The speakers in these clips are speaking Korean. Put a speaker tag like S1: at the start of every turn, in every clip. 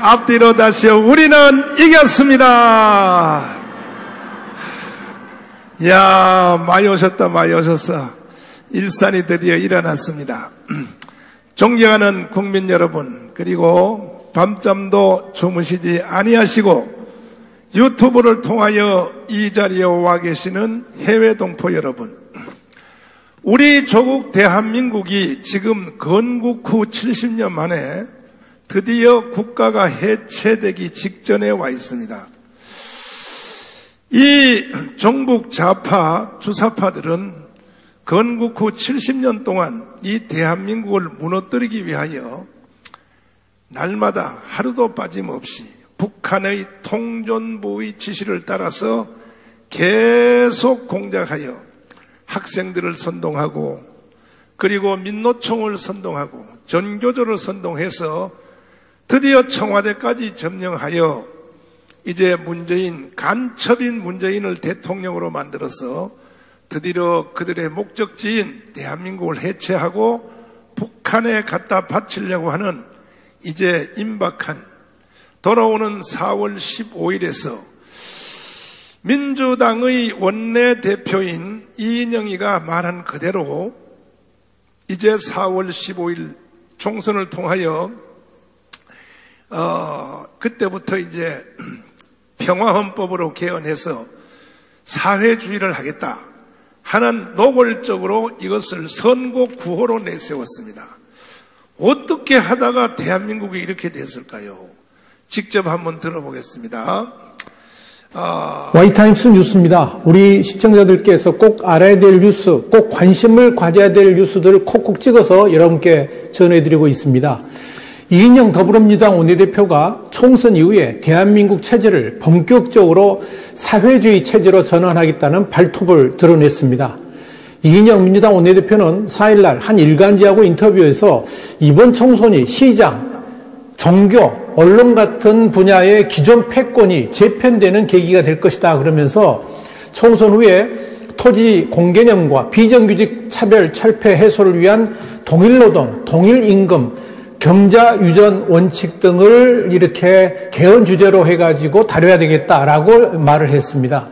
S1: 앞뒤로 다시요. 우리는 이겼습니다. 야, 많이 오셨다, 많이 오셨어. 일산이 드디어 일어났습니다. 존경하는 국민 여러분, 그리고 밤잠도 주무시지 아니하시고 유튜브를 통하여 이 자리에 와 계시는 해외 동포 여러분, 우리 조국 대한민국이 지금 건국 후 70년 만에 드디어 국가가 해체되기 직전에 와 있습니다. 이 종북 좌파 주사파들은 건국 후 70년 동안 이 대한민국을 무너뜨리기 위하여 날마다 하루도 빠짐없이 북한의 통전부의 지시를 따라서 계속 공작하여 학생들을 선동하고 그리고 민노총을 선동하고 전교조를 선동해서 드디어 청와대까지 점령하여 이제 간첩인 문재인을 대통령으로 만들어서 드디어 그들의 목적지인 대한민국을 해체하고 북한에 갖다 바치려고 하는 이제 임박한 돌아오는 4월 15일에서 민주당의 원내대표인 이인영이가 말한 그대로 이제 4월 15일 총선을 통하여 그때부터 이제 평화헌법으로 개헌해서 사회주의를 하겠다 하는 노골적으로 이것을 선고 구호로 내세웠습니다. 어떻게 하다가 대한민국이 이렇게 됐을까요? 직접 한번 들어보겠습니다.
S2: 와이타임스 뉴스입니다. 우리 시청자들께서 꼭 알아야 될 뉴스, 꼭 관심을 가져야 될 뉴스들을 콕콕 찍어서 여러분께 전해드리고 있습니다. 이인영 더불어민주당 원내대표가 총선 이후에 대한민국 체제를 본격적으로 사회주의 체제로 전환하겠다는 발톱을 드러냈습니다. 이인영 민주당 원내대표는 4일날 한 일간지하고 인터뷰에서 이번 총선이 시장, 종교, 언론 같은 분야의 기존 패권이 재편되는 계기가 될 것이다 그러면서 총선 후에 토지 공개념과 비정규직 차별 철폐 해소를 위한 동일노동, 동일임금, 경자 유전 원칙 등을 이렇게 개헌 주제로 해가지고 다뤄야 되겠다라고 말을 했습니다.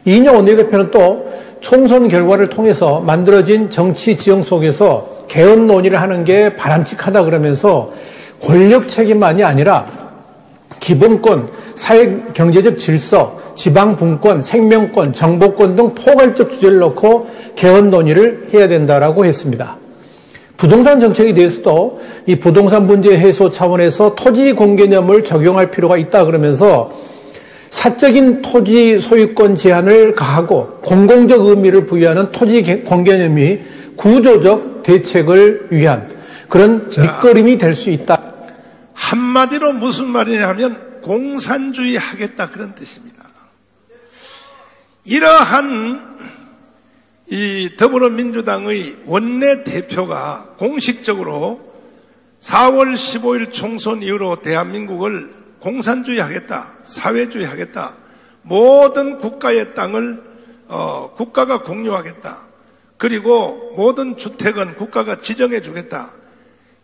S2: 이인영 원내대표는 또 총선 결과를 통해서 만들어진 정치 지형 속에서 개헌 논의를 하는 게 바람직하다 그러면서 권력 책임만이 아니라 기본권, 사회 경제적 질서, 지방 분권, 생명권, 정보권 등 포괄적 주제를 놓고 개헌 논의를 해야 된다라고 했습니다. 부동산 정책에 대해서도 이 부동산 문제 해소 차원에서 토지 공개념을 적용할 필요가 있다 그러면서 사적인 토지 소유권 제한을 가하고 공공적 의미를 부여하는 토지 공개념이 구조적 대책을 위한 그런 밑거름이 될 수 있다.
S1: 한마디로 무슨 말이냐 하면 공산주의 하겠다 그런 뜻입니다. 이러한 이 더불어민주당의 원내대표가 공식적으로 4월 15일 총선 이후로 대한민국을 공산주의 하겠다, 사회주의 하겠다, 모든 국가의 땅을 국가가 공유하겠다, 그리고 모든 주택은 국가가 지정해 주겠다,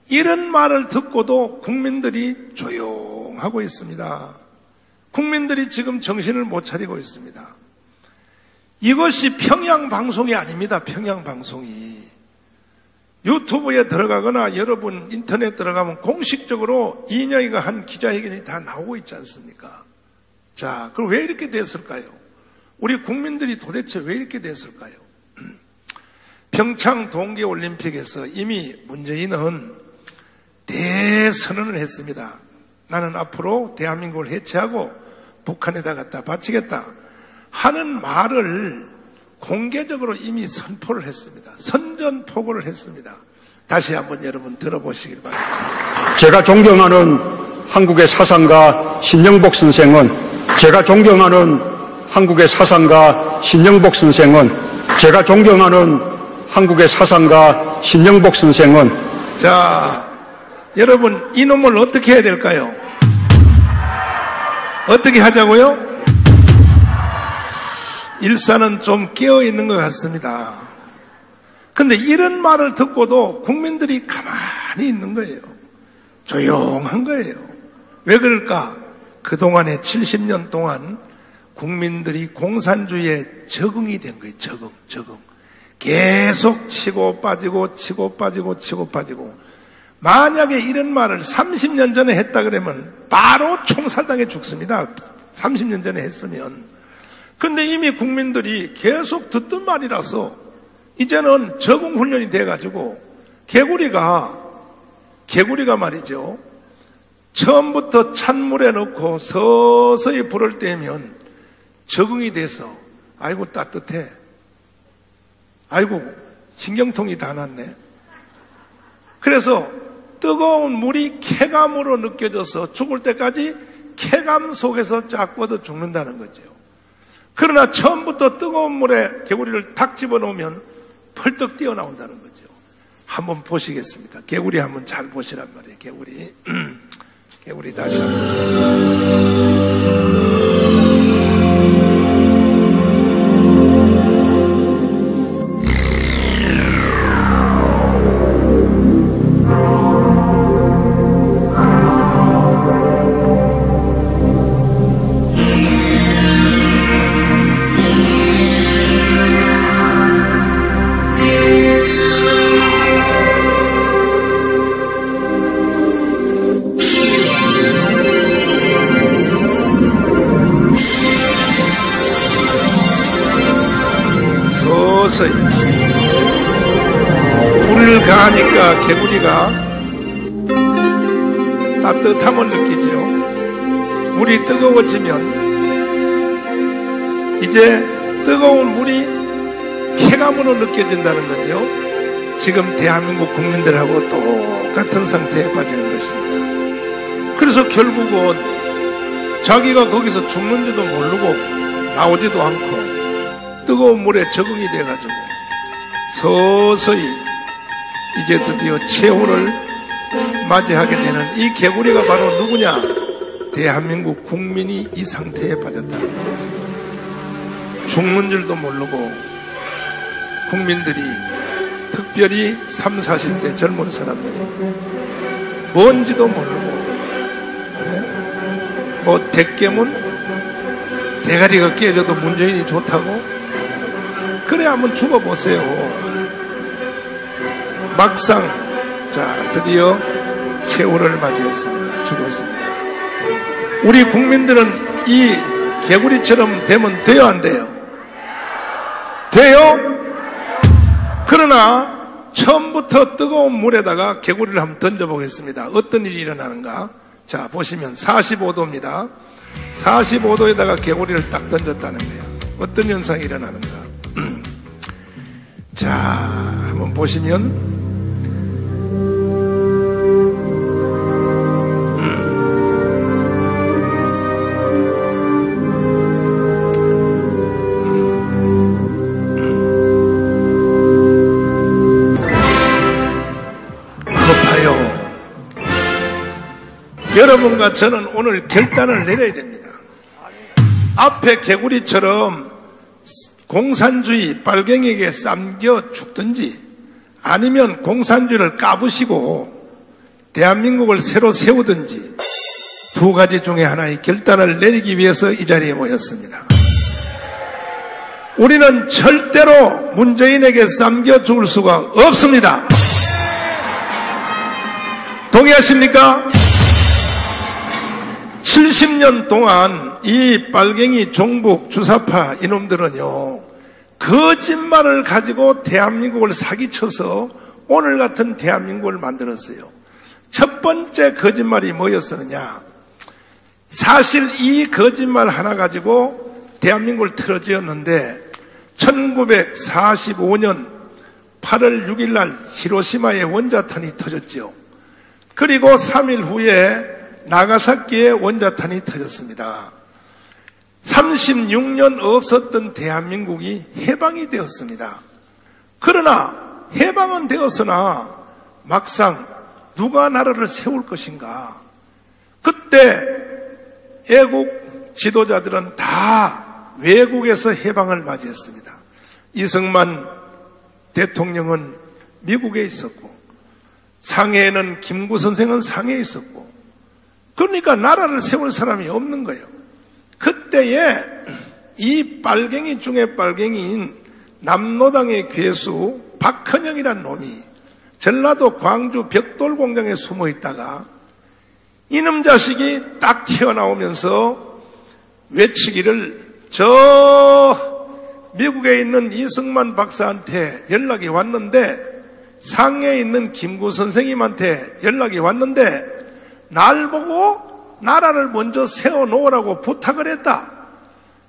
S1: 이런 말을 듣고도 국민들이 조용하고 있습니다. 국민들이 지금 정신을 못 차리고 있습니다. 이것이 평양방송이 아닙니다. 평양방송이 유튜브에 들어가거나 여러분 인터넷 들어가면 공식적으로 이인영이가 한 기자회견이 다 나오고 있지 않습니까? 자, 그럼 왜 이렇게 됐을까요? 우리 국민들이 도대체 왜 이렇게 됐을까요? 평창 동계올림픽에서 이미 문재인은 대선언을 했습니다. 나는 앞으로 대한민국을 해체하고 북한에다 갖다 바치겠다 하는 말을 공개적으로 이미 선포를 했습니다. 선전포고를 했습니다. 다시 한번 여러분 들어보시길 바랍니다.
S3: 제가 존경하는 한국의 사상가 신영복 선생은 제가 존경하는 한국의 사상가 신영복 선생은 제가 존경하는 한국의 사상가 신영복 선생은
S1: 자, 여러분 이놈을 어떻게 해야 될까요? 어떻게 하자고요? 일사는 좀 깨어있는 것 같습니다. 근데 이런 말을 듣고도 국민들이 가만히 있는 거예요. 조용한 거예요. 왜 그럴까? 그동안에 70년 동안 국민들이 공산주의에 적응이 된 거예요. 적응. 계속 치고 빠지고 치고 빠지고 치고 빠지고. 만약에 이런 말을 30년 전에 했다 그러면 바로 총살당해 죽습니다. 30년 전에 했으면. 근데 이미 국민들이 계속 듣던 말이라서 이제는 적응 훈련이 돼가지고 개구리가 말이죠. 처음부터 찬물에 넣고 서서히 불을 떼면 적응이 돼서 아이고 따뜻해. 아이고 신경통이 다 났네. 그래서 뜨거운 물이 쾌감으로 느껴져서 죽을 때까지 쾌감 속에서 쫙 뻗어 죽는다는 거죠. 그러나 처음부터 뜨거운 물에 개구리를 탁 집어넣으면 펄떡 뛰어나온다는 거죠. 한번 보시겠습니다. 개구리 한번 잘 보시란 말이에요. 개구리 다시 한번. 서서히 불을 가하니까 개구리가 따뜻함을 느끼죠. 물이 뜨거워지면 이제 뜨거운 물이 쾌감으로 느껴진다는 거죠. 지금 대한민국 국민들하고 똑같은 상태에 빠지는 것입니다. 그래서 결국은 자기가 거기서 죽는지도 모르고 나오지도 않고 뜨거운 물에 적응이 돼가지고 서서히 이제 드디어 최후를 맞이하게 되는 이 개구리가 바로 누구냐? 대한민국 국민이 이 상태에 빠졌다는 거죠. 죽는 줄도 모르고 국민들이 특별히 30, 40대 젊은 사람들이 뭔지도 모르고 뭐 대깨문 대가리가 깨져도 문재인이 좋다고 그래 한번 죽어보세요. 막상 자 드디어 최후를 맞이했습니다. 죽었습니다. 우리 국민들은 이 개구리처럼 되면 돼요 안 돼요? 돼요? 그러나 처음부터 뜨거운 물에다가 개구리를 한번 던져보겠습니다. 어떤 일이 일어나는가? 자 보시면 45도입니다. 45도에다가 개구리를 딱 던졌다는 거예요. 어떤 현상이 일어나는가? 자, 한번 보시면 급해요. 여러분과 저는 오늘 결단을 내려야 됩니다. 앞에 개구리처럼 공산주의 빨갱이에게 쌈겨 죽든지 아니면 공산주의를 까부시고 대한민국을 새로 세우든지 두 가지 중에 하나의 결단을 내리기 위해서 이 자리에 모였습니다. 우리는 절대로 문재인에게 쌈겨 죽을 수가 없습니다. 동의하십니까? 70년 동안 이 빨갱이 종북 주사파 이놈들은요 거짓말을 가지고 대한민국을 사기쳐서 오늘 같은 대한민국을 만들었어요. 첫 번째 거짓말이 뭐였었느냐? 사실 이 거짓말 하나 가지고 대한민국을 틀어지었는데 1945년 8월 6일 날 히로시마에 원자탄이 터졌죠. 그리고 3일 후에 나가사키에 원자탄이 터졌습니다. 36년 없었던 대한민국이 해방이 되었습니다. 그러나 해방은 되었으나 막상 누가 나라를 세울 것인가? 그때 애국 지도자들은 다 외국에서 해방을 맞이했습니다. 이승만 대통령은 미국에 있었고 상해에는 김구 선생은 상해에 있었고 그러니까 나라를 세울 사람이 없는 거예요. 그때에 이 빨갱이 중에 빨갱이인 남로당의 괴수 박헌영이란 놈이 전라도 광주 벽돌 공장에 숨어 있다가 이놈 자식이 딱 튀어나오면서 외치기를 저 미국에 있는 이승만 박사한테 연락이 왔는데 상해에 있는 김구 선생님한테 연락이 왔는데 날 보고 나라를 먼저 세워놓으라고 부탁을 했다.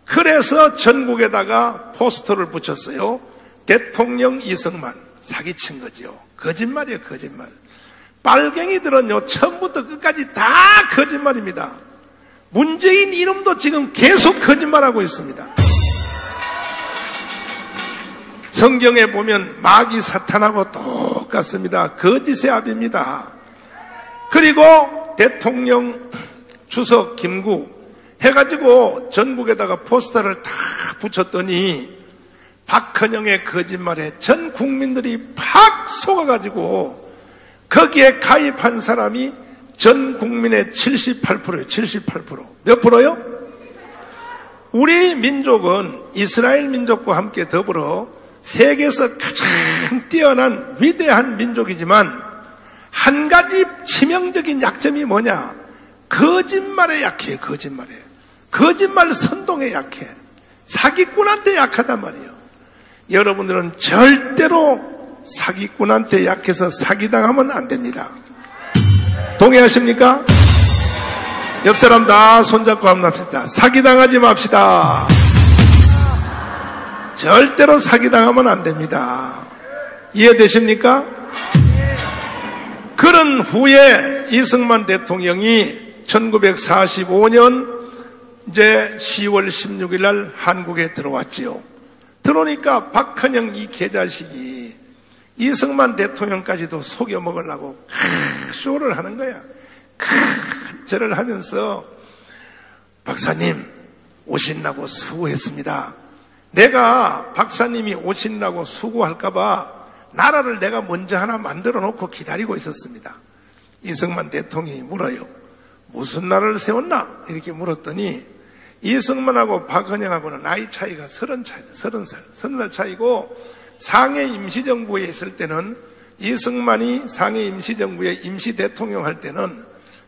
S1: 그래서 전국에다가 포스터를 붙였어요. 대통령 이승만. 사기친 거죠. 거짓말이에요, 거짓말. 빨갱이들은요, 처음부터 끝까지 다 거짓말입니다. 문재인 이름도 지금 계속 거짓말하고 있습니다. 성경에 보면 마귀 사탄하고 똑같습니다. 거짓의 압입니다. 그리고 대통령 주석 김구 해가지고 전국에다가 포스터를 다 붙였더니 박헌영의 거짓말에 전 국민들이 팍 속아가지고 거기에 가입한 사람이 전 국민의 78%예요. 78%. 몇 프로요? 우리 민족은 이스라엘 민족과 함께 더불어 세계에서 가장 뛰어난 위대한 민족이지만 한 가지 치명적인 약점이 뭐냐? 거짓말에 약해요. 거짓말에. 거짓말 선동에 약해. 사기꾼한테 약하단 말이에요. 여러분들은 절대로 사기꾼한테 약해서 사기당하면 안 됩니다. 동의하십니까? 옆 사람 다 손잡고 한번 합시다. 사기당하지 맙시다. 절대로 사기당하면 안 됩니다. 이해되십니까? 그런 후에 이승만 대통령이 1945년 이제 10월 16일 날 한국에 들어왔지요. 들어오니까 박헌영 이 개자식이 이승만 대통령까지도 속여 먹으려고 쇼를 하는 거야. 절을 하면서 박사님 오신다고 수고했습니다. 내가 박사님이 오신다고 수고할까봐 나라를 내가 먼저 하나 만들어 놓고 기다리고 있었습니다. 이승만 대통령이 물어요. 무슨 나라를 세웠나? 이렇게 물었더니 이승만하고 박헌영하고는 나이 차이가 30살 차이고 상해 임시정부에 있을 때는 이승만이 상해 임시정부의 임시대통령 할 때는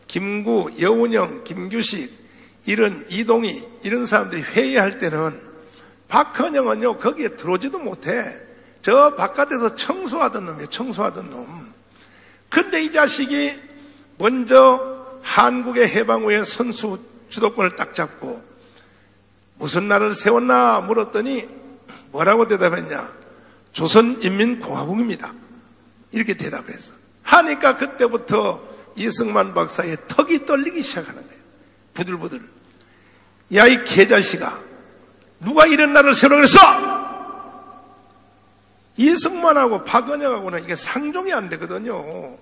S1: 김구, 여운형, 김규식 이런 이동희 이런 사람들이 회의할 때는 박헌영은요 거기에 들어오지도 못해. 저 바깥에서 청소하던 놈이에요. 청소하던 놈. 근데 이 자식이 먼저 한국의 해방 후에 선수 주도권을 딱 잡고 무슨 나라를 세웠나 물었더니 뭐라고 대답했냐? 조선인민공화국입니다. 이렇게 대답했어. 하니까 그때부터 이승만 박사의 턱이 떨리기 시작하는 거예요. 부들부들. 야, 이 개자식아, 누가 이런 나라를 세우라고 그랬어? 이승만하고 박헌영하고는 이게 상종이 안 되거든요.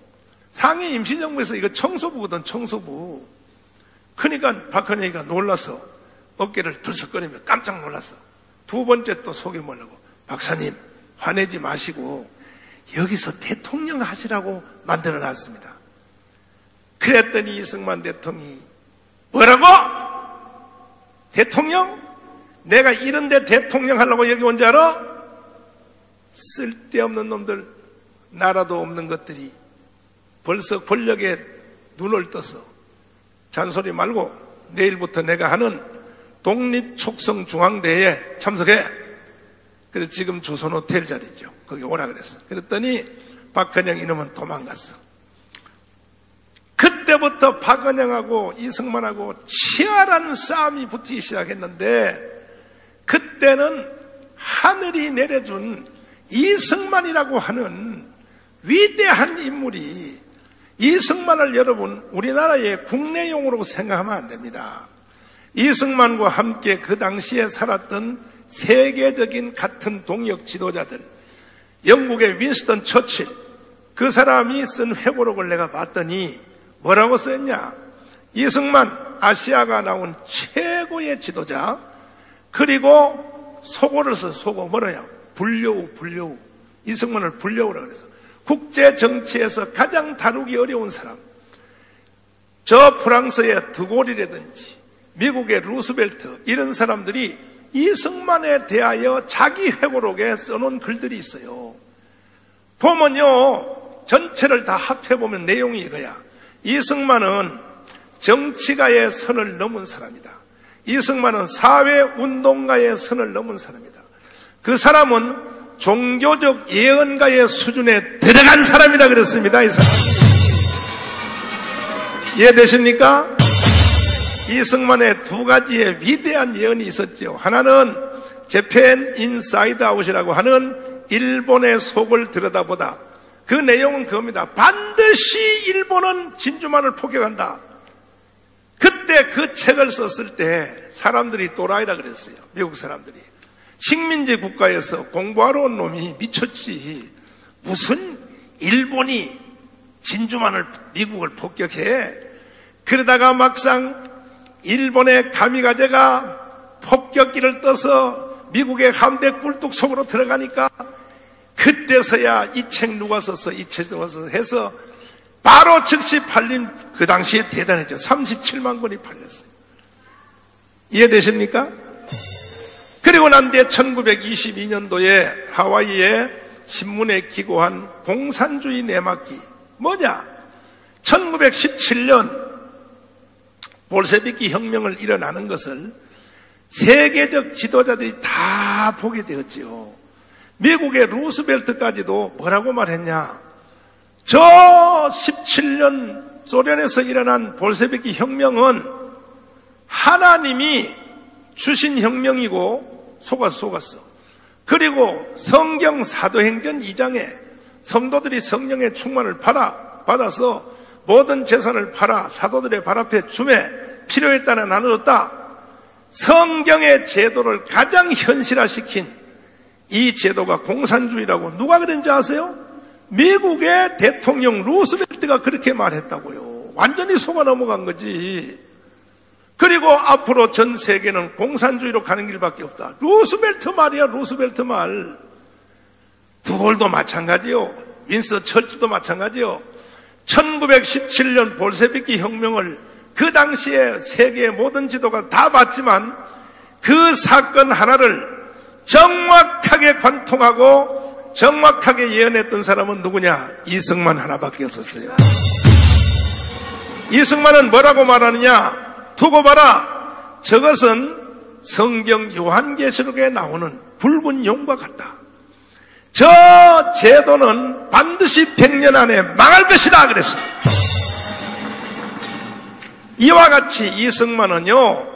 S1: 상해 임시정부에서 이거 청소부거든, 청소부. 그러니까 박헌영이가 놀라서 어깨를 들썩거리며 깜짝 놀랐어. 두 번째 또 속여보려고. 박사님, 화내지 마시고 여기서 대통령 하시라고 만들어놨습니다. 그랬더니 이승만 대통령이 뭐라고? 대통령? 내가 이런데 대통령 하려고 여기 온 줄 알아? 쓸데없는 놈들, 나라도 없는 것들이 벌써 권력에 눈을 떠서 잔소리 말고 내일부터 내가 하는 독립촉성중앙대회에 참석해. 그래서 지금 조선호텔 자리죠. 거기 오라 그랬어. 그랬더니 박헌영 이놈은 도망갔어. 그때부터 박헌영하고 이승만하고 치열한 싸움이 붙기 시작했는데 그때는 하늘이 내려준 이승만이라고 하는 위대한 인물이 이승만을 여러분 우리나라의 국내용으로 생각하면 안 됩니다. 이승만과 함께 그 당시에 살았던 세계적인 같은 동력 지도자들, 영국의 윈스턴 처칠, 그 사람이 쓴 회고록을 내가 봤더니 뭐라고 썼냐? 이승만 아시아가 나온 최고의 지도자, 그리고 속어를 써. 속어 뭐라요? 불려우. 이승만을 불려우라 그래서 국제 정치에서 가장 다루기 어려운 사람. 저 프랑스의 드골이라든지 미국의 루스벨트 이런 사람들이 이승만에 대하여 자기 회고록에 써놓은 글들이 있어요. 보면요, 전체를 다 합해보면 내용이 이거야. 이승만은 정치가의 선을 넘은 사람이다. 이승만은 사회운동가의 선을 넘은 사람이다. 그 사람은 종교적 예언가의 수준에 들어간 사람이라 그랬습니다. 이 사람. 이해되십니까? 이승만의 두 가지의 위대한 예언이 있었죠. 하나는 재팬 인사이드 아웃이라고 하는 일본의 속을 들여다보다. 그 내용은 그겁니다. 반드시 일본은 진주만을 포격한다. 그때 그 책을 썼을 때 사람들이 또라이라 그랬어요. 미국 사람들이. 식민지 국가에서 공부하러 온 놈이 미쳤지. 무슨 일본이 진주만을 미국을 폭격해. 그러다가 막상 일본의 가미가제가 폭격기를 떠서 미국의 함대 굴뚝 속으로 들어가니까 그때서야 이 책 누가 썼어, 이 책 누가 썼어 해서 바로 즉시 팔린. 그 당시에 대단했죠. 37만 권이 팔렸어요. 이해되십니까? 그리고 난 뒤에 1922년도에 하와이에 신문에 기고한 공산주의 내막기. 뭐냐? 1917년 볼셰비키 혁명을 일어나는 것을 세계적 지도자들이 다 보게 되었지요. 미국의 루스벨트까지도 뭐라고 말했냐? 저 17년 소련에서 일어난 볼셰비키 혁명은 하나님이 주신 혁명이고 속았어. 그리고 성경 사도행전 2장에 성도들이 성령의 충만을 받아서 모든 재산을 팔아 사도들의 발 앞에 주매 필요에 따라 나눠줬다. 성경의 제도를 가장 현실화시킨 이 제도가 공산주의라고 누가 그랬는지 아세요? 미국의 대통령 루스벨트가 그렇게 말했다고요. 완전히 속아 넘어간 거지. 그리고 앞으로 전 세계는 공산주의로 가는 길밖에 없다. 루스벨트 말이야. 루스벨트 말. 드골도 마찬가지요. 윈스턴 처치도 마찬가지요. 1917년 볼셰비키 혁명을 그 당시에 세계의 모든 지도가 다 봤지만 그 사건 하나를 정확하게 관통하고 정확하게 예언했던 사람은 누구냐? 이승만 하나밖에 없었어요. 이승만은 뭐라고 말하느냐? 두고 봐라. 저것은 성경 요한계시록에 나오는 붉은 용과 같다. 저 제도는 반드시 100년 안에 망할 것이다 그랬어요. 이와 같이 이승만은요,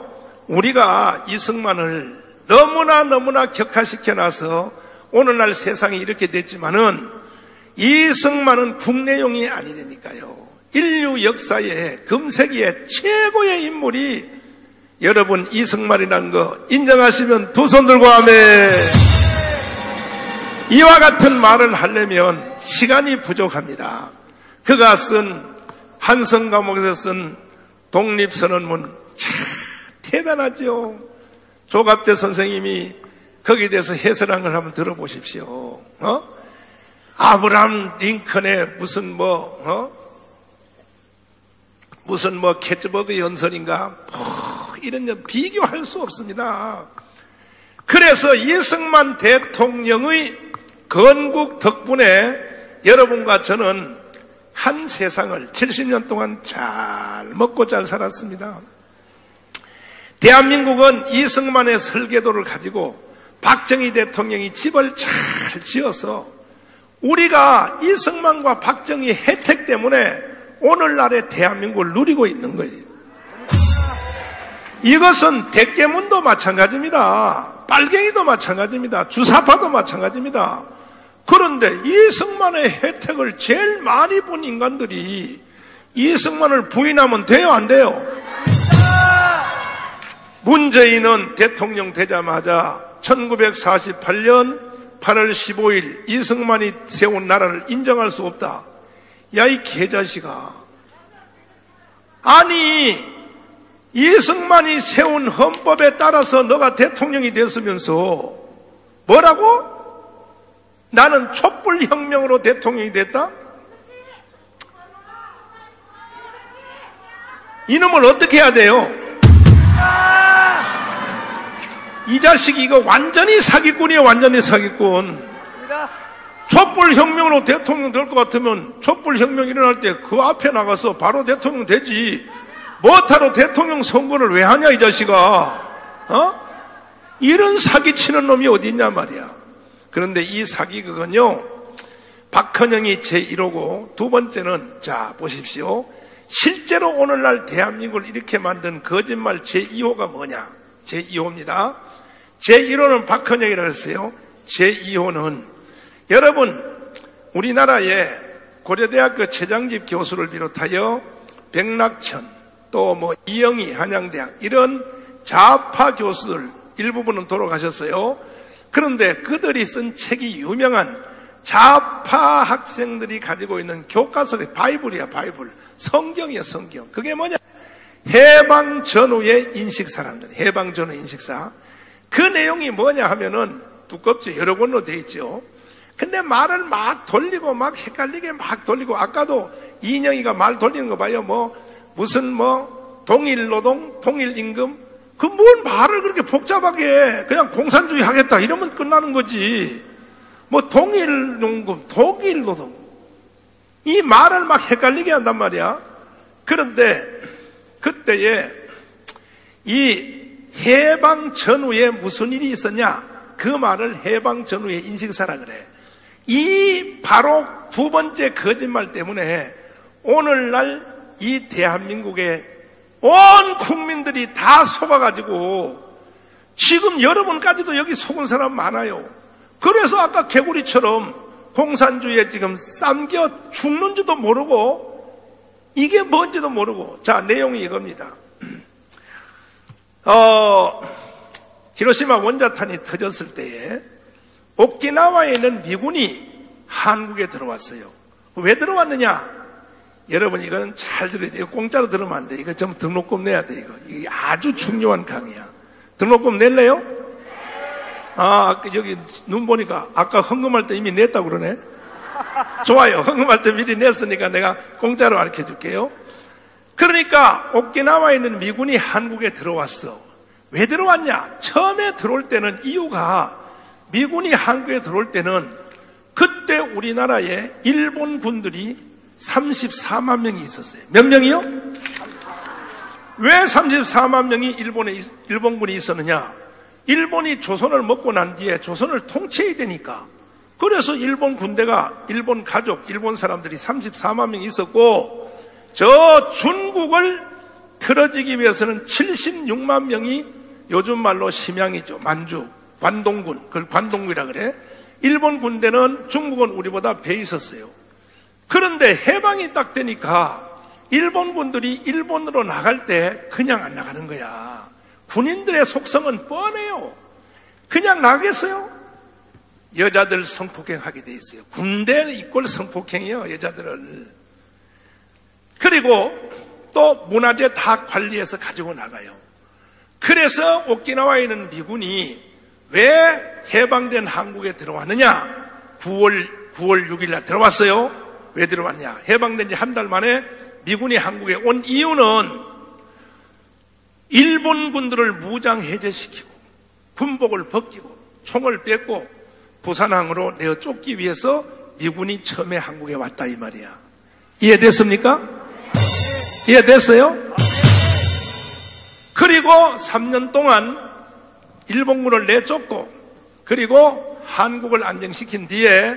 S1: 우리가 이승만을 너무나 격화시켜놔서 오늘날 세상이 이렇게 됐지만은 이승만은 국내용이 아니라니까요. 인류 역사의 금세기의 최고의 인물이 여러분 이승만이라는 거 인정하시면 두 손 들고 아멘. 이와 같은 말을 하려면 시간이 부족합니다. 그가 쓴 한성 과목에서 쓴 독립선언문 참 대단하죠. 조갑재 선생님이 거기에 대해서 해설한 걸 한번 들어보십시오. 아브라함 링컨의 무슨 캐츠버그 연설인가 이런 비교할 수 없습니다. 그래서 이승만 대통령의 건국 덕분에 여러분과 저는 한 세상을 70년 동안 잘 먹고 잘 살았습니다. 대한민국은 이승만의 설계도를 가지고 박정희 대통령이 집을 잘 지어서 우리가 이승만과 박정희 혜택 때문에 오늘날의 대한민국을 누리고 있는 거예요. 이것은 대깨문도 마찬가지입니다. 빨갱이도 마찬가지입니다. 주사파도 마찬가지입니다. 그런데 이승만의 혜택을 제일 많이 본 인간들이 이승만을 부인하면 돼요, 안 돼요? 문재인은 대통령 되자마자 1948년 8월 15일 이승만이 세운 나라를 인정할 수 없다. 야, 이 개자식아. 아니, 이승만이 세운 헌법에 따라서 너가 대통령이 됐으면서 뭐라고? 나는 촛불혁명으로 대통령이 됐다? 이놈을 어떻게 해야 돼요? 이 자식이 이거 완전히 사기꾼이에요. 완전히 사기꾼. 촛불혁명으로 대통령 될 것 같으면 촛불혁명 일어날 때 그 앞에 나가서 바로 대통령 되지. 뭐하러 대통령 선거를 왜 하냐 이 자식아. 이런 사기치는 놈이 어디 있냐 말이야. 그런데 이 사기극은요, 박헌영이 제1호고, 두 번째는 자 보십시오. 실제로 오늘날 대한민국을 이렇게 만든 거짓말 제2호가 뭐냐. 제2호입니다. 제1호는 박헌영이라고 했어요. 제2호는 여러분, 우리나라에 고려대학교 최장집 교수를 비롯하여 백낙천, 또 이영희 한양대학 이런 좌파 교수들 일부분은 돌아가셨어요. 그런데 그들이 쓴 책이 유명한 좌파 학생들이 가지고 있는 교과서의 바이블이야. 바이블. 성경이야. 성경. 그게 뭐냐? 해방 전후의 인식사랍니다. 해방 전후 인식사. 그 내용이 뭐냐 하면은 두껍죠. 여러 권로 되어 있죠. 근데 말을 막 돌리고 막 헷갈리게 막 돌리고, 아까도 이인영이가 말 돌리는 거 봐요. 무슨 동일노동, 동일임금, 그 뭔 말을 그렇게 복잡하게 해. 그냥 공산주의 하겠다 이러면 끝나는 거지. 동일임금, 독일노동, 이 말을 막 헷갈리게 한단 말이야. 그런데 그때에 이 해방 전후에 무슨 일이 있었냐, 그 말을 해방 전후의 인식사라 그래. 이 바로 두 번째 거짓말 때문에 오늘날 이 대한민국의 온 국민들이 다 속아가지고 지금 여러분까지도 여기 속은 사람 많아요. 그래서 아까 개구리처럼 공산주의에 지금 쌈겨 죽는지도 모르고 이게 뭔지도 모르고. 자, 내용이 이겁니다. 히로시마 원자탄이 터졌을 때에 오키나와에 있는 미군이 한국에 들어왔어요. 왜 들어왔느냐? 여러분, 이거는 잘 들어야 돼요. 공짜로 들으면 안 돼. 이거 좀 등록금 내야 돼. 이게 아주 중요한 강의야. 등록금 낼래요? 여기 눈 보니까 아까 헌금할 때 이미 냈다고 그러네. 좋아요. 헌금할 때 미리 냈으니까 내가 공짜로 가르쳐 줄게요. 그러니까 오키나와에 있는 미군이 한국에 들어왔어. 왜 들어왔냐? 처음에 들어올 때는 이유가, 미군이 한국에 들어올 때는 그때 우리나라에 일본 군들이 34만 명이 있었어요. 몇 명이요? 왜 34만 명이 일본군이 있었느냐? 일본이 조선을 먹고 난 뒤에 조선을 통치해야 되니까. 그래서 일본 군대가, 일본 가족, 일본 사람들이 34만 명이 있었고, 저 중국을 틀어지기 위해서는 76만 명이 요즘 말로 심양이죠. 만주, 관동군, 그걸 관동군이라 그래. 일본 군대는, 중국은 우리보다 배 있었어요. 그런데 해방이 딱 되니까 일본 군들이 일본으로 나갈 때 그냥 안 나가는 거야. 군인들의 속성은 뻔해요. 그냥 나가겠어요? 여자들 성폭행하게 돼 있어요. 군대 이꼴 성폭행이에요, 여자들을. 그리고 또 문화재 다 관리해서 가지고 나가요. 그래서 오키나와에 있는 미군이 왜 해방된 한국에 들어왔느냐? 9월 6일 날 들어왔어요. 왜 들어왔냐? 해방된 지 한 달 만에 미군이 한국에 온 이유는 일본 군들을 무장 해제시키고 군복을 벗기고 총을 뺏고 부산항으로 내어 쫓기 위해서 미군이 처음에 한국에 왔다 이 말이야. 이해됐습니까? 이해됐어요? 그리고 3년 동안 일본군을 내쫓고 그리고 한국을 안정시킨 뒤에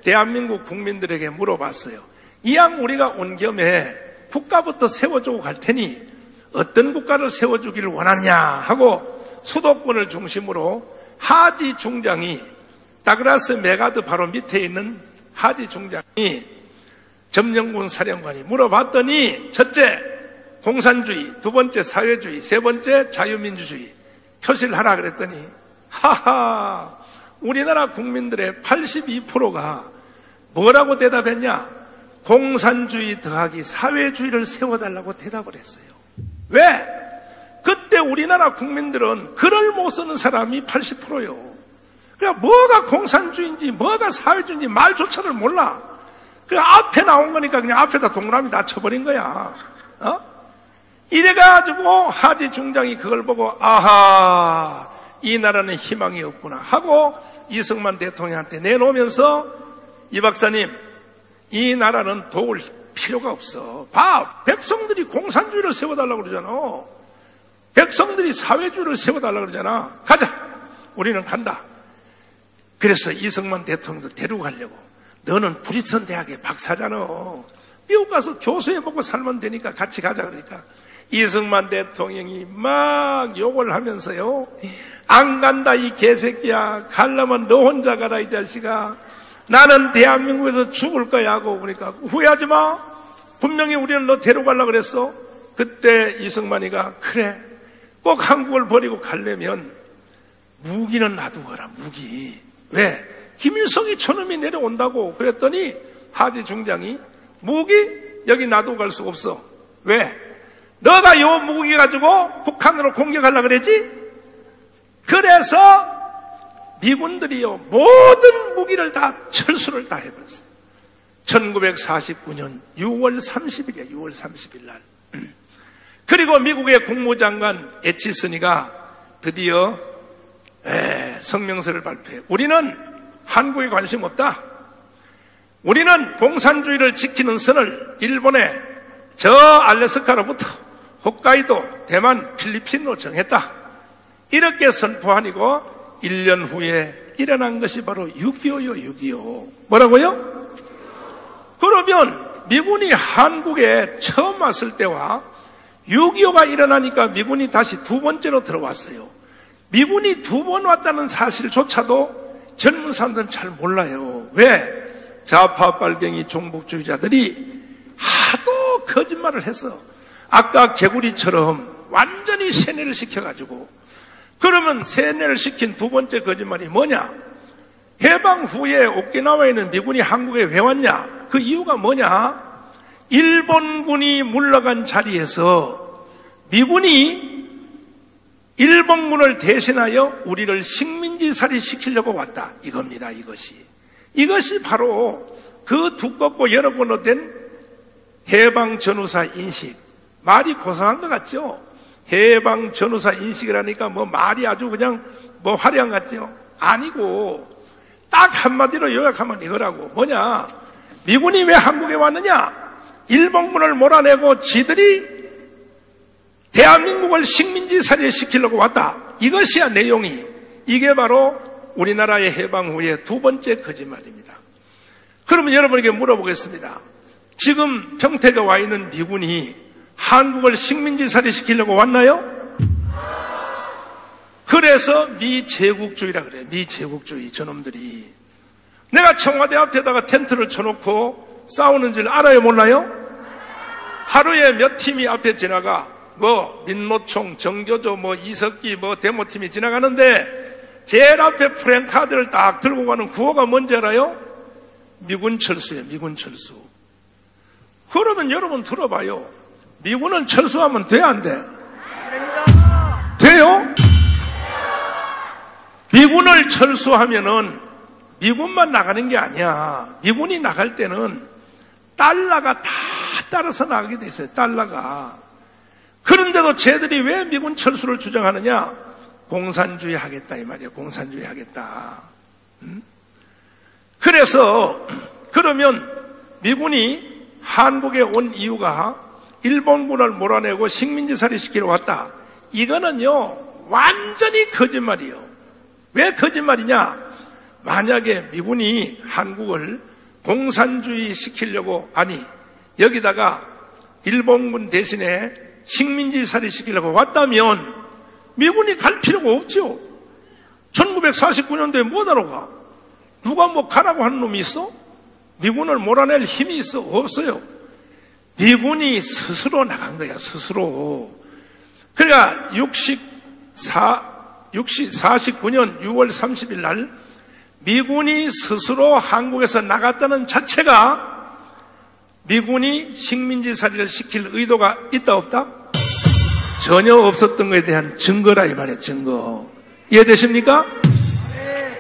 S1: 대한민국 국민들에게 물어봤어요. 이왕 우리가 온 겸에 국가부터 세워주고 갈 테니 어떤 국가를 세워주기를 원하느냐 하고 수도권을 중심으로 하지 중장이, 다그라스 메가드 바로 밑에 있는 하지 중장이 점령군 사령관이 물어봤더니, 첫째 공산주의, 두 번째 사회주의, 세 번째 자유민주주의 표시를 하라 그랬더니, 하하, 우리나라 국민들의 82%가 뭐라고 대답했냐? 공산주의 더하기 사회주의를 세워달라고 대답을 했어요. 왜? 그때 우리나라 국민들은 글을 못 쓰는 사람이 80%요. 그러니까 뭐가 공산주의인지 뭐가 사회주의인지 말조차를 몰라. 그 앞에 나온 거니까 그냥 앞에다 동그라미 다 쳐버린 거야. 이래가지고 하디 중장이 그걸 보고 아하, 이 나라는 희망이 없구나 하고 이승만 대통령한테 내놓으면서 이 박사님, 이 나라는 도울 필요가 없어. 봐, 백성들이 공산주의를 세워달라고 그러잖아. 백성들이 사회주의를 세워달라고 그러잖아. 가자, 우리는 간다. 그래서 이승만 대통령도 데리고 가려고. 너는 브리스턴 대학의 박사잖아. 미국 가서 교수해보고 살면 되니까 같이 가자. 그러니까 이승만 대통령이 막 욕을 하면서요, 안 간다 이 개새끼야. 가려면 너 혼자 가라 이 자식아. 나는 대한민국에서 죽을 거야 하고. 그러니까 후회하지 마. 분명히 우리는 너 데려가려고 그랬어. 그때 이승만이가 그래, 꼭 한국을 버리고 가려면 무기는 놔두고 가라. 무기. 왜? 김일성이 저놈이 내려온다고. 그랬더니 하디 중장이 무기 여기 놔두고 갈 수 없어. 왜? 너가 요 무기 가지고 북한으로 공격하려고 그랬지? 그래서 미군들이요 모든 무기를 다 철수를 다 해버렸어요. 1949년 6월 30일이에요. 6월 30일 날. 그리고 미국의 국무장관 에치슨이가 드디어 성명서를 발표해. 우리는 한국에 관심 없다. 우리는 공산주의를 지키는 선을 일본의 저 알래스카로부터 홋카이도, 대만, 필리핀으로 정했다. 이렇게 선포하니고 1년 후에 일어난 것이 바로 6.25요. 6.25. 뭐라고요? 그러면 미군이 한국에 처음 왔을 때와 6.25가 일어나니까 미군이 다시 두 번째로 들어왔어요. 미군이 두 번 왔다는 사실조차도 젊은 사람들은 잘 몰라요. 왜? 좌파 빨갱이 종북주의자들이 하도 거짓말을 해서 아까 개구리처럼 완전히 세뇌를 시켜가지고, 그러면 세뇌를 시킨 두 번째 거짓말이 뭐냐? 해방 후에 오키나와에 있는 미군이 한국에 왜 왔냐? 그 이유가 뭐냐? 일본군이 물러간 자리에서 미군이 일본군을 대신하여 우리를 식민지살이 시키려고 왔다. 이겁니다. 이것이 바로 그 두껍고 여러 번호 된 해방 전후사 인식. 말이 고상한 것 같죠? 해방 전후사 인식이라니까 뭐 말이 아주 그냥 뭐 화려한 것 같죠? 아니고 딱 한마디로 요약하면 이거라고. 뭐냐? 미군이 왜 한국에 왔느냐? 일본군을 몰아내고 지들이 대한민국을 식민지살이 시키려고 왔다. 이것이야 내용이. 이게 바로 우리나라의 해방 후에 두 번째 거짓말입니다. 그러면 여러분에게 물어보겠습니다. 지금 평택에 와 있는 미군이 한국을 식민지살이 시키려고 왔나요? 그래서 미제국주의라 그래요. 미제국주의 저놈들이. 내가 청와대 앞에다가 텐트를 쳐놓고 싸우는 줄 알아요? 몰라요? 하루에 몇 팀이 앞에 지나가. 뭐 민노총, 정교조, 뭐 이석기, 뭐 데모팀이 지나가는데 제일 앞에 프랭카드를 딱 들고 가는 구호가 뭔지 알아요? 미군 철수예요. 미군 철수. 그러면 여러분 들어봐요. 미군을 철수하면 돼, 안 돼? 돼요? 미군을 철수하면은 미군만 나가는 게 아니야. 미군이 나갈 때는 달러가 다 따라서 나가게 돼 있어요. 달러가. 그런데도 쟤들이 왜 미군 철수를 주장하느냐? 공산주의 하겠다 이 말이에요. 공산주의 하겠다. 그래서 그러면 미군이 한국에 온 이유가 일본군을 몰아내고 식민지살이 시키러 왔다. 이거는요 완전히 거짓말이에요. 왜 거짓말이냐? 만약에 미군이 한국을 공산주의 시키려고, 아니 여기다가 일본군 대신에 식민지살이 시키려고 왔다면 미군이 갈 필요가 없죠. 1949년도에 뭐하러 가? 누가 뭐 가라고 하는 놈이 있어? 미군을 몰아낼 힘이 있어? 없어요. 미군이 스스로 나간 거야. 스스로. 그러니까 49년 6월 30일 날 미군이 스스로 한국에서 나갔다는 자체가 미군이 식민지살이를 시킬 의도가 있다 없다? 전혀 없었던 것에 대한 증거라 이 말이에요. 증거. 이해되십니까?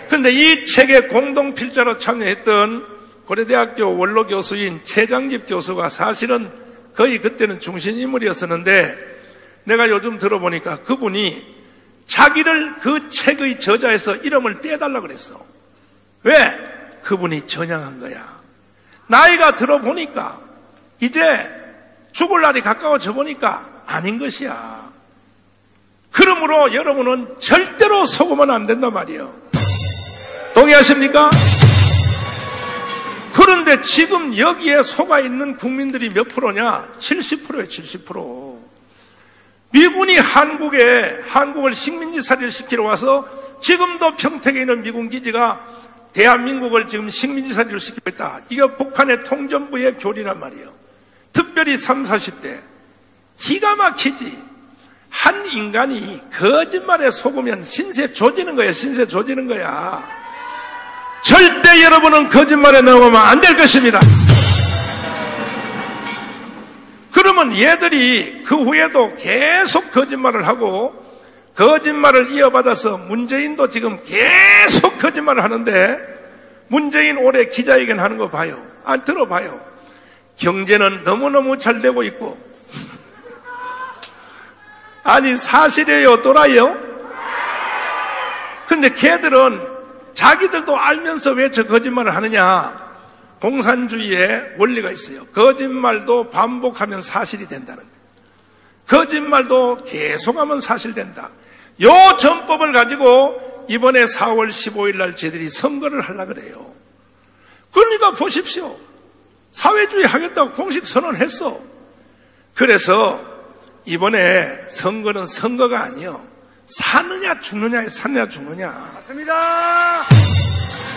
S1: 그런데 이 책에 공동필자로 참여했던 고려대학교 원로 교수인 최장집 교수가 사실은 거의 그때는 중심인물이었었는데 내가 요즘 들어보니까 그분이 자기를 그 책의 저자에서 이름을 떼달라고 그랬어. 왜? 그분이 전향한 거야. 나이가 들어보니까 이제 죽을 날이 가까워져 보니까 아닌 것이야. 그러므로 여러분은 절대로 속으면 안 된단 말이에요. 동의하십니까? 그런데 지금 여기에 속아 있는 국민들이 몇 프로냐? 70%예요, 70%. 미군이 한국을 식민지살이를 시키러 와서 지금도 평택에 있는 미군 기지가 대한민국을 지금 식민지살이를 시키고 있다. 이게 북한의 통전부의 교리란 말이에요. 특별히 30, 40대. 기가 막히지. 한 인간이 거짓말에 속으면 신세 조지는 거야, 신세 조지는 거야. 절대 여러분은 거짓말에 넘어가면 안 될 것입니다. 그러면 얘들이 그 후에도 계속 거짓말을 하고 거짓말을 이어받아서 문재인도 지금 계속 거짓말을 하는데 문재인 올해 기자회견 하는 거 봐요. 들어봐요. 경제는 너무너무 잘 되고 있고 아니 사실이에요, 또라이요? 근데 걔들은 자기들도 알면서 왜 저 거짓말을 하느냐? 공산주의의 원리가 있어요. 거짓말도 반복하면 사실이 된다는 거예요. 거짓말도 계속하면 사실된다. 요 전법을 가지고 이번에 4월 15일 날 저희들이 선거를 하려고 그래요. 그러니까 보십시오. 사회주의 하겠다고 공식 선언했어. 그래서 이번에 선거는 선거가 아니요. 사느냐 죽느냐에 사느냐 죽느냐.
S4: 맞습니다.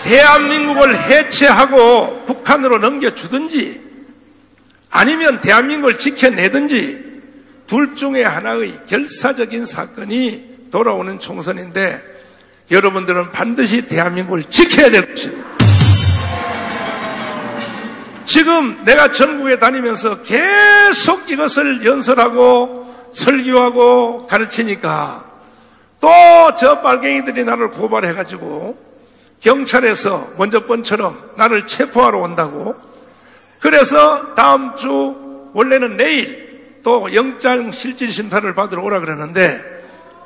S1: 대한민국을 해체하고 북한으로 넘겨주든지 아니면 대한민국을 지켜내든지 둘 중에 하나의 결사적인 사건이 돌아오는 총선인데 여러분들은 반드시 대한민국을 지켜야 될 것입니다. 지금 내가 전국에 다니면서 계속 이것을 연설하고 설교하고 가르치니까 또 저 빨갱이들이 나를 고발해가지고 경찰에서 먼저 번처럼 나를 체포하러 온다고. 그래서 다음 주 원래는 내일 또 영장실질심사를 받으러 오라 그러는데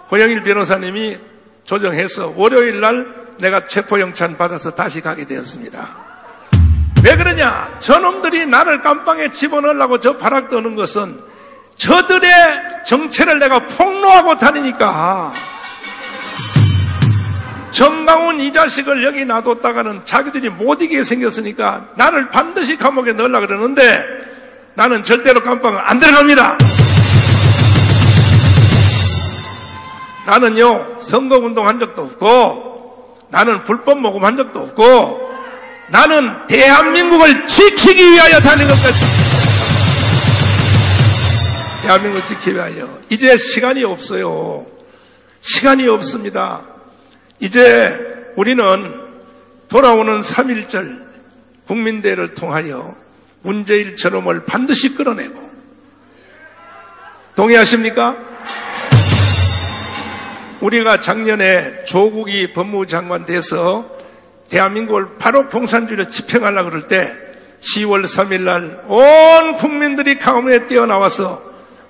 S1: 고영일 변호사님이 조정해서 월요일 날 내가 체포영장 받아서 다시 가게 되었습니다. 왜 그러냐? 저놈들이 나를 깜빵에 집어넣으려고 저 바락 떠는 것은 저들의 정체를 내가 폭로하고 다니니까. 정강훈 이 자식을 여기 놔뒀다가는 자기들이 못 이기게 생겼으니까 나를 반드시 감옥에 넣으려고 그러는데 나는 절대로 깜빵을 안 들어갑니다. 나는요 선거운동 한 적도 없고 나는 불법 모금한 적도 없고 나는 대한민국을 지키기 위하여 사는 것 같습니다. 대한민국을 지키기 위하여. 이제 시간이 없어요. 시간이 없습니다. 이제 우리는 돌아오는 3.1절 국민대회를 통하여 문재인 저놈을 반드시 끌어내고. 동의하십니까? 우리가 작년에 조국이 법무부 장관 돼서 대한민국을 바로 공산주의로 집행하려고 그럴 때 10월 3일 날 온 국민들이 강화문에 뛰어나와서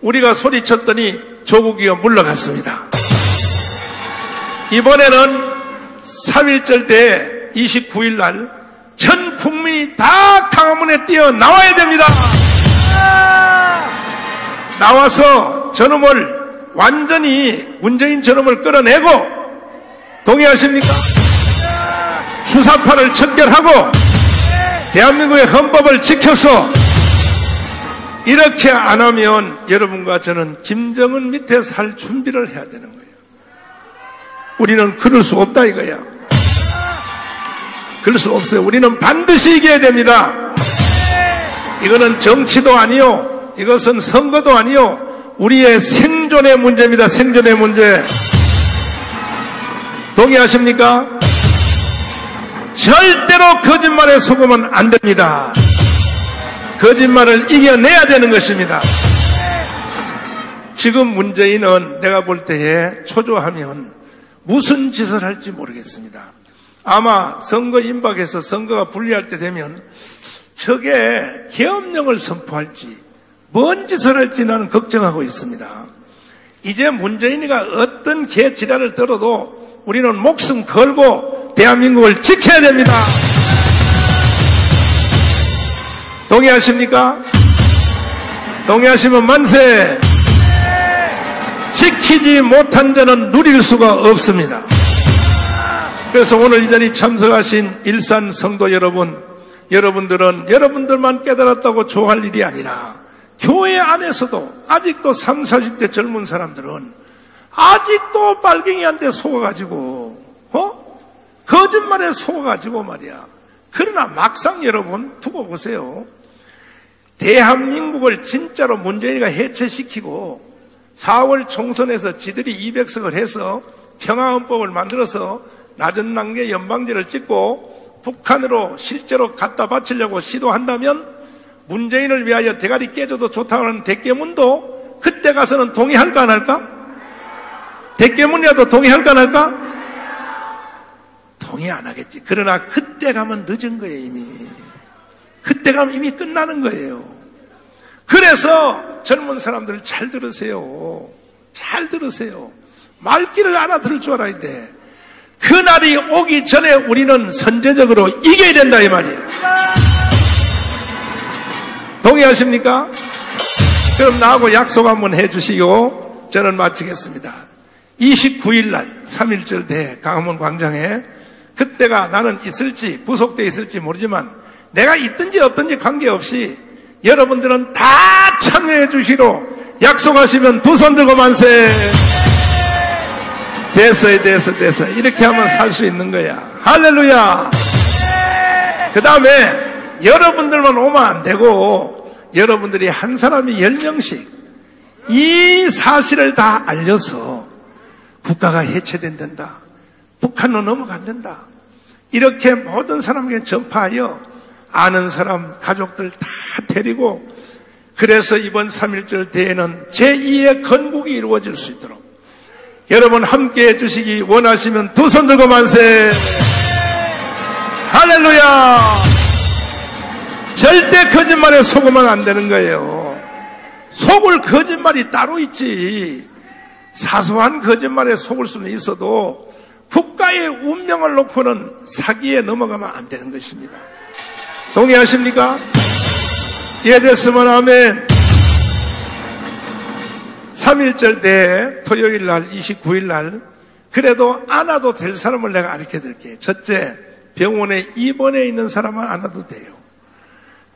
S1: 우리가 소리쳤더니 조국이가 물러갔습니다. 이번에는 3.1절 때 29일 날 전 국민이 다 강화문에 뛰어나와야 됩니다. 나와서 저놈을 완전히 문재인 저놈을 끌어내고. 동의하십니까? 주사파를 척결하고 대한민국의 헌법을 지켜서 이렇게 안 하면 여러분과 저는 김정은 밑에 살 준비를 해야 되는 거예요. 우리는 그럴 수 없다 이거야. 그럴 수 없어요. 우리는 반드시 이겨야 됩니다. 이거는 정치도 아니요, 이것은 선거도 아니요, 우리의 생존의 문제입니다. 생존의 문제. 동의하십니까? 절대로 거짓말에 속으면 안 됩니다. 거짓말을 이겨내야 되는 것입니다. 지금 문재인은 내가 볼 때에 초조하면 무슨 짓을 할지 모르겠습니다. 아마 선거 임박해서 선거가 불리할 때 되면 저게 계엄령을 선포할지 뭔 짓을 할지 나는 걱정하고 있습니다. 이제 문재인이가 어떤 개지랄을 들어도 우리는 목숨 걸고 대한민국을 지켜야 됩니다. 동의하십니까? 동의하시면 만세! 지키지 못한 자는 누릴 수가 없습니다. 그래서 오늘 이 자리에 참석하신 일산 성도 여러분, 여러분들은 여러분들만 깨달았다고 좋아할 일이 아니라 교회 안에서도 아직도 30, 40대 젊은 사람들은 아직도 빨갱이한테 속아가지고 거짓말에 속아가지고 말이야. 그러나 막상 여러분 두고 보세요. 대한민국을 진짜로 문재인이가 해체시키고 4월 총선에서 지들이 200석을 해서 평화헌법을 만들어서 낮은 단계 연방제를 찍고 북한으로 실제로 갖다 바치려고 시도한다면 문재인을 위하여 대가리 깨져도 좋다고 하는 대깨문도 그때 가서는 동의할까 안 할까? 대깨문이라도 동의할까 안 할까? 동의 안 하겠지. 그러나 그때 가면 늦은 거예요. 이미 그때 가면 이미 끝나는 거예요. 그래서 젊은 사람들 잘 들으세요. 잘 들으세요. 말귀를 알아들을 줄 알아야 돼. 그날이 오기 전에 우리는 선제적으로 이겨야 된다 이 말이에요. 동의하십니까? 그럼 나하고 약속 한번 해주시고 저는 마치겠습니다. 29일 날 3.1절 대 강화문 광장에 그때가 나는 있을지 구속되어 있을지 모르지만 내가 있든지 없든지 관계없이 여러분들은 다 참여해 주시로 약속하시면 두 손 들고 만세. 됐어. 이렇게 하면 살 수 있는 거야. 할렐루야. 그 다음에 여러분들만 오면 안 되고 여러분들이 한 사람이 10명씩 이 사실을 다 알려서 국가가 해체된다. 북한으로 넘어간다. 이렇게 모든 사람에게 전파하여 아는 사람, 가족들 다 데리고 그래서 이번 3.1절 대회는 제2의 건국이 이루어질 수 있도록 여러분 함께 해주시기 원하시면 두 손 들고 만세. 할렐루야. 절대 거짓말에 속으면 안 되는 거예요. 속을 거짓말이 따로 있지. 사소한 거짓말에 속을 수는 있어도 국가의 운명을 놓고는 사기에 넘어가면 안 되는 것입니다. 동의하십니까? 이해됐으면 아멘. 3.1절 대회 토요일 날 29일 날 그래도 안 와도 될 사람을 내가 가르쳐드릴게요. 첫째, 병원에 입원해 있는 사람은 안 와도 돼요.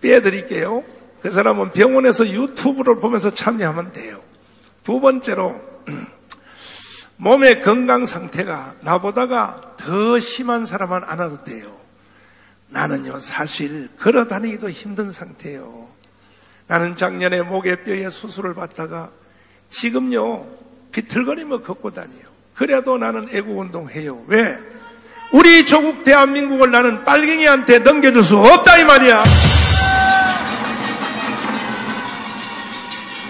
S1: 빼드릴게요. 그 사람은 병원에서 유튜브를 보면서 참여하면 돼요. 두 번째로 몸의 건강 상태가 나보다가 더 심한 사람은 안 와도 돼요. 나는요 사실 걸어다니기도 힘든 상태예요. 나는 작년에 목에 뼈에 수술을 받다가 지금요 비틀거리며 걷고 다녀요. 그래도 나는 애국운동해요. 왜? 우리 조국 대한민국을 나는 빨갱이한테 넘겨줄 수 없다 이 말이야.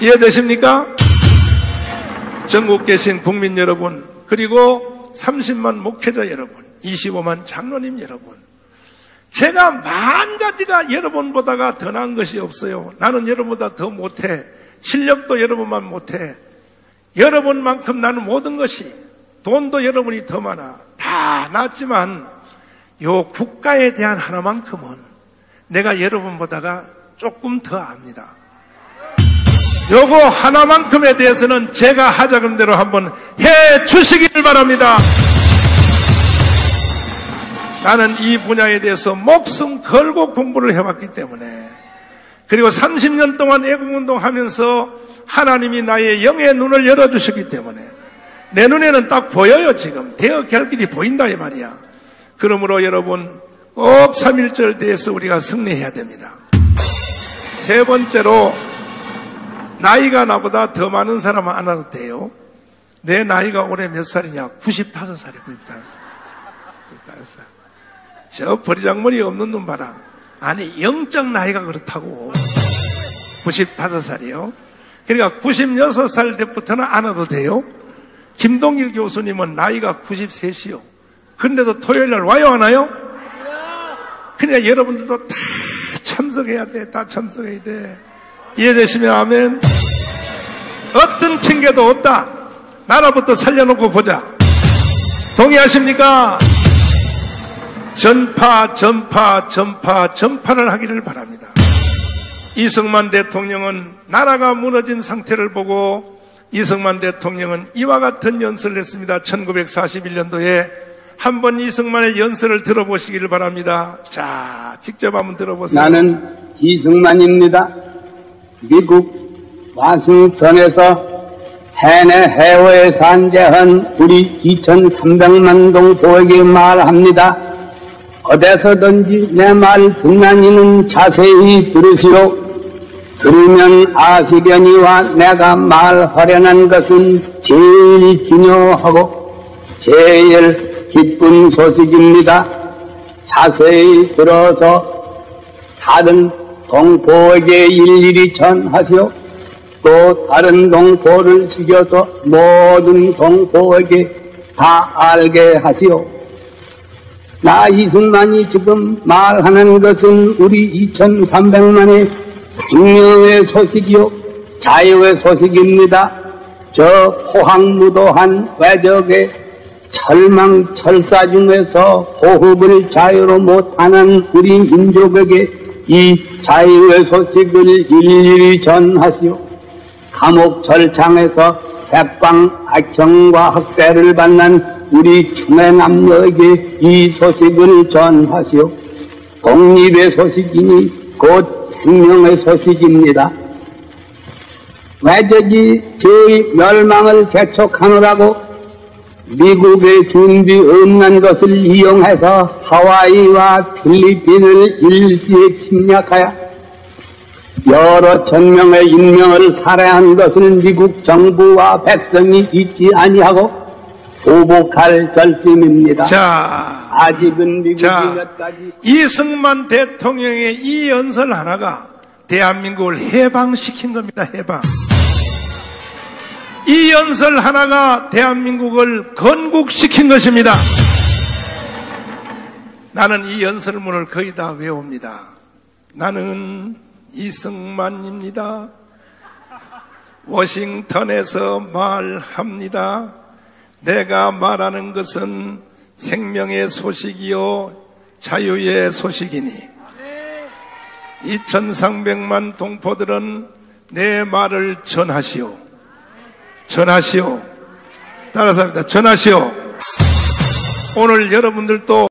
S1: 이해되십니까? 전국 계신 국민 여러분, 그리고 30만 목회자 여러분, 25만 장로님 여러분, 제가 만 가지가 여러분보다가 더 나은 것이 없어요. 나는 여러분보다 더 못해. 실력도 여러분만 못해. 여러분만큼 나는 모든 것이, 돈도 여러분이 더 많아. 다 낫지만 요 국가에 대한 하나만큼은 내가 여러분보다가 조금 더 압니다. 요거 하나만큼에 대해서는 제가 하자는 대로 한번 해 주시기를 바랍니다. 나는 이 분야에 대해서 목숨 걸고 공부를 해왔기 때문에, 그리고 30년 동안 애국운동 하면서 하나님이 나의 영의 눈을 열어주셨기 때문에 내 눈에는 딱 보여요. 지금 대어 갈 길이 보인다 이 말이야. 그러므로 여러분 꼭 3.1절 대해서 우리가 승리해야 됩니다. 세 번째로, 나이가 나보다 더 많은 사람은 안 와도 돼요. 내 나이가 올해 몇 살이냐? 95살이에요. 95살. 저 버리장머리 없는 놈 봐라. 아니 영적 나이가 그렇다고. 95살이요. 그러니까 96살 때부터는 안 와도 돼요. 김동길 교수님은 나이가 93이요. 그런데도 토요일날 와요 안 와요? 그러니까 여러분들도 다 참석해야 돼. 다 참석해야 돼. 이해되시면 아멘. 어떤 핑계도 없다. 나라부터 살려놓고 보자. 동의하십니까? 전파를 하기를 바랍니다. 이승만 대통령은 나라가 무너진 상태를 보고 이승만 대통령은 이와 같은 연설을 했습니다. 1941년도에 한번 이승만의 연설을 들어보시기를 바랍니다. 자, 직접 한번 들어보세요.
S4: 나는 이승만입니다. 미국 와싱턴에서 해내 해외에 산재한 우리 2300만 동포에게 말합니다. 어디서든지 내 말 듣는 이는 자세히 들으시오. 들으면 아시려니와 내가 말하려는 것은 제일 중요하고 제일 기쁜 소식입니다. 자세히 들어서 다른 동포에게 일일이 전하시오. 또 다른 동포를 시켜서 모든 동포에게 다 알게 하시오. 나 이승만이 지금 말하는 것은 우리 2300만의 생명의 소식이요 자유의 소식입니다. 저 포항무도한 외적의 철망철사 중에서 호흡을 자유로 못하는 우리 민족에게 이 자유의 소식을 일일이 전하시오. 감옥 철창에서 백방 악형과 학대를 받는 우리 충의 남녀에게 이 소식을 전하시오. 독립의 소식이니 곧 생명의 소식입니다. 외적이 저희 멸망을 재촉하느라고 미국의 준비 없는 것을 이용해서 하와이와 필리핀을 일시에 침략하여 여러 천명의 인명을 살해한 것을 미국 정부와 백성이 잊지 아니하고 보복할 결심입니다.
S1: 자,
S4: 아직은 미국이 몇 가지
S1: 이승만 대통령의 이 연설 하나가 대한민국을 해방시킨 겁니다. 해방. 이 연설 하나가 대한민국을 건국시킨 것입니다. 나는 이 연설문을 거의 다 외웁니다. 나는 이승만입니다. 워싱턴에서 말합니다. 내가 말하는 것은 생명의 소식이요 자유의 소식이니 2300만 동포들은 내 말을 전하시오. 전하시오. 따라서 합니다. 전하시오. 오늘 여러분들도